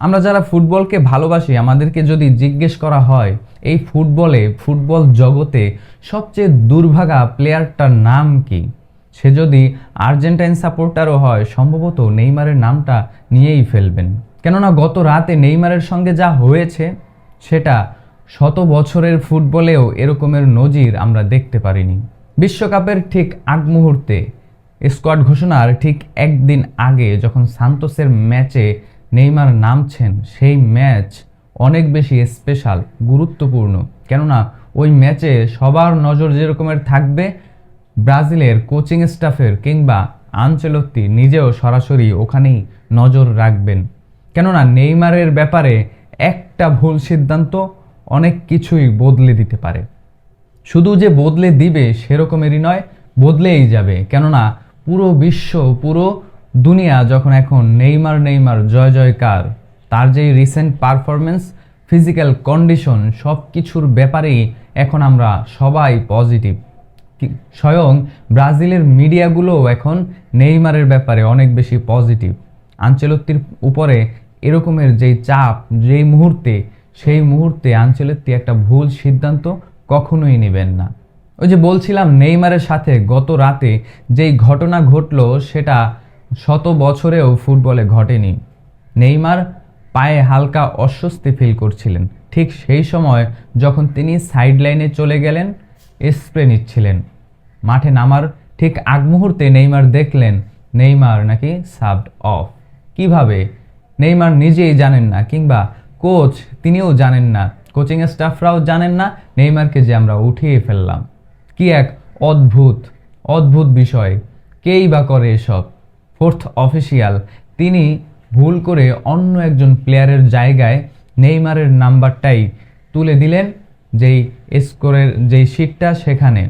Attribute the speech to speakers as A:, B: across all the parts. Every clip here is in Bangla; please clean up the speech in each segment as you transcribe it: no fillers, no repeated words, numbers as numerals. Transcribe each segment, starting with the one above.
A: আমরা যারা ফুটবলকে ভালোবাসি আমাদেরকে যদি জিজ্ঞেস করা হয় এই ফুটবল জগতে সবচেয়ে দুর্ভাগা প্লেয়ারটার নাম কি, সে যদি আর্জেন্টাইন সাপোর্টারও হয় সম্ভবত নেইমারের নামটা নিয়েই ফেলবেন। কেননা গত রাতে নেইমারের সঙ্গে যা হয়েছে সেটা শত বছরের ফুটবলেও এরকমের নজির আমরা দেখতে পারিনি। বিশ্বকাপের ঠিক আগ মুহূর্তে স্কোয়াড ঘোষণার ঠিক একদিন আগে যখন সান্তোসের ম্যাচে নেইমার নামছেন, সেই ম্যাচ অনেক বেশি স্পেশাল, গুরুত্বপূর্ণ। কেননা ওই ম্যাচে সবার নজর যেরকমের থাকবে ব্রাজিলের কোচিং স্টাফের, কিংবা আনচেলত্তি নিজেও সরাসরি ওখানেই নজর রাখবেন। কেননা নেইমারের ব্যাপারে একটা ভুল সিদ্ধান্ত অনেক কিছুই বদলে দিতে পারে। শুধু যে বদলে দিবে সেরকমেরই নয়, বদলেই যাবে। কেননা পুরো বিশ্ব, পুরো দুনিয়া যখন এখন নেইমার জয় জয়কার, তার যে রিসেন্ট পারফরমেন্স, ফিজিক্যাল কন্ডিশন সব কিছুর ব্যাপারেই এখন আমরা সবাই পজিটিভ। স্বয়ং ব্রাজিলের মিডিয়াগুলোও এখন নেইমারের ব্যাপারে অনেক বেশি পজিটিভ। আনচেলত্তির উপরে এরকমের যেই চাপ, সেই মুহূর্তে আনচেলত্তি একটা ভুল সিদ্ধান্ত কখনোই নেবেন না। ওই যে বলছিলাম নেইমারের সাথে গত রাতে যেই ঘটনা ঘটলো সেটা শত বছরেও ফুটবলে ঘটেনি। নেইমার পায়ে হালকা অস্বস্তি ফিল করছিলেন, ঠিক সেই সময় যখন তিনি সাইড লাইনে চলে গেলেন স্প্রে নিচ্ছিলেন। মাঠে নামার ঠিক আগ মুহূর্তে নেইমার দেখলেন নেইমার নাকি সাবড অফ। কিভাবে নেইমার নিজেই জানেন না, কিংবা কোচ তিনিও জানেন না, কোচিং স্টাফরাও জানেন না নেইমারকে যে আমরা উঠিয়ে ফেললাম। কি এক অদ্ভুত বিষয়, কেই বা করে এসব। ফোর্থ অফিসিয়াল তিনি ভুল করে অন্য একজন প্লেয়ারের জায়গায় নেইমারের নাম্বারটাই তুলে দিলেন, যেই স্কোরের যেই শিটটা সেখানে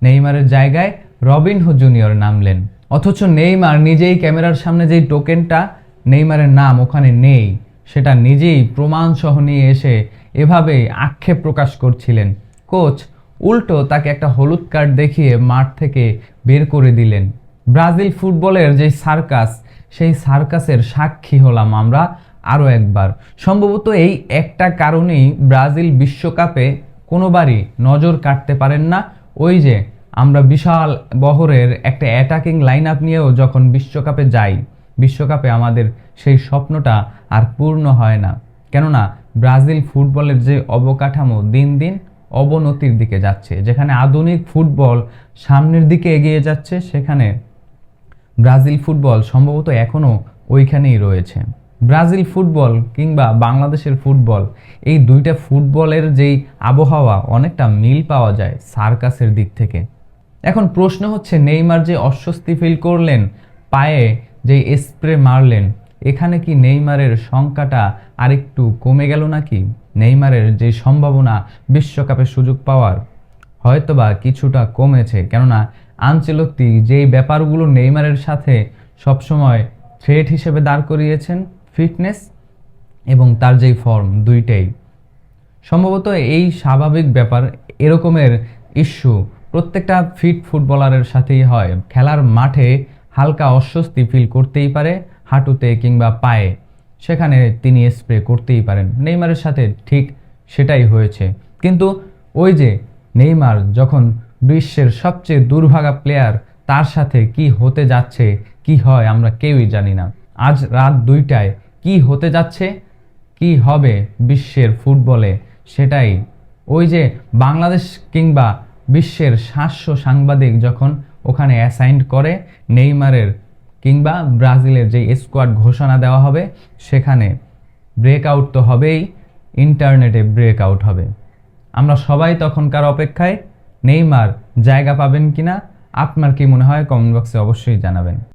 A: নেইমারের জায়গায় রবিনহো জুনিয়র নামলেন। অথচ নেইমার নিজেই ক্যামেরার সামনে যেই টোকেনটা নেইমারের নাম ওখানে নেই, সেটা নিজেই প্রমাণ সহ নিয়ে এসে এভাবে আক্ষেপ প্রকাশ করছিলেন। কোচ উল্টো তাকে একটা হলুদ কার্ড দেখিয়ে মাঠ থেকে বের করে দিলেন। ব্রাজিল ফুটবলের যে সার্কাস, সেই সার্কাসের সাক্ষী হলাম আমরা আরও একবার। সম্ভবত এই একটা কারণেই ব্রাজিল বিশ্বকাপে কোনোবারই নজর কাটতে পারেন না। ওই যে আমরা বিশাল বহরের একটা অ্যাটাকিং লাইন আপ নিয়েও যখন বিশ্বকাপে যাই, বিশ্বকাপে আমাদের সেই স্বপ্নটা আর পূর্ণ হয় না। কেননা ব্রাজিল ফুটবলের যে অবকাঠামো দিন দিন অবনতির দিকে যাচ্ছে। যেখানে আধুনিক ফুটবল সামনের দিকে এগিয়ে যাচ্ছে, সেখানে ব্রাজিল ফুটবল সম্ভবত এখনও ওইখানেই রয়েছে। ব্রাজিল ফুটবল কিংবা বাংলাদেশের ফুটবল, এই দুইটা ফুটবলের যেই আবহাওয়া অনেকটা মিল পাওয়া যায় সার্কাসের দিক থেকে। এখন প্রশ্ন হচ্ছে, নেইমার যে অস্বস্তি ফিল করলেন, পায়ে যে স্প্রে মারলেন, এখানে কি নেইমারের সংখ্যাটা আরেকটু কমে গেল নাকি? নেইমারের যে সম্ভাবনা বিশ্বকাপে সুযোগ পাওয়ার হয়তোবা কিছুটা কমেছে। কেননা আনচেলত্তি যেই ব্যাপারগুলো নেইমারের সাথে সবসময় থ্রেট হিসেবে দাঁড় করিয়েছেন, ফিটনেস এবং তার যেই ফর্ম, দুইটাই সম্ভবত এই স্বাভাবিক ব্যাপার। এরকমের ইস্যু প্রত্যেকটা ফিট ফুটবলারের সাথেই হয়। খেলার মাঠে হালকা অস্বস্তি ফিল করতেই পারে হাঁটুতে কিংবা পায়ে, সেখানে তিনি স্প্রে করতেই পারেন। নেইমারের সাথে ঠিক সেটাই হয়েছে। কিন্তু ওই যে নেইমার যখন বিশ্বের সবচেয়ে দুর্ভাগা প্লেয়ার, তার সাথে কি হতে যাচ্ছে, কি হয় আমরা কেউই জানি না। আজ রাত 2টায় কি হতে যাচ্ছে, কি হবে বিশ্বের ফুটবলে, সেটাই ওই যে বাংলাদেশ কিংবা বিশ্বের 700 সাংবাদিক যখন ওখানে অ্যাসাইন্ড করে নেইমারের কিংবা ব্রাজিলের যে স্কোয়াড ঘোষণা দেওয়া হবে, সেখানে ব্রেকআউট তো হবেই, ইন্টারনেটে ব্রেকআউট হবে। আমরা সবাই তখনকার অপেক্ষায় নেইমার জায়গা পাবেন কিনা। আপনার কি মনে হয় কমেন্ট বক্সে অবশ্যই জানাবেন।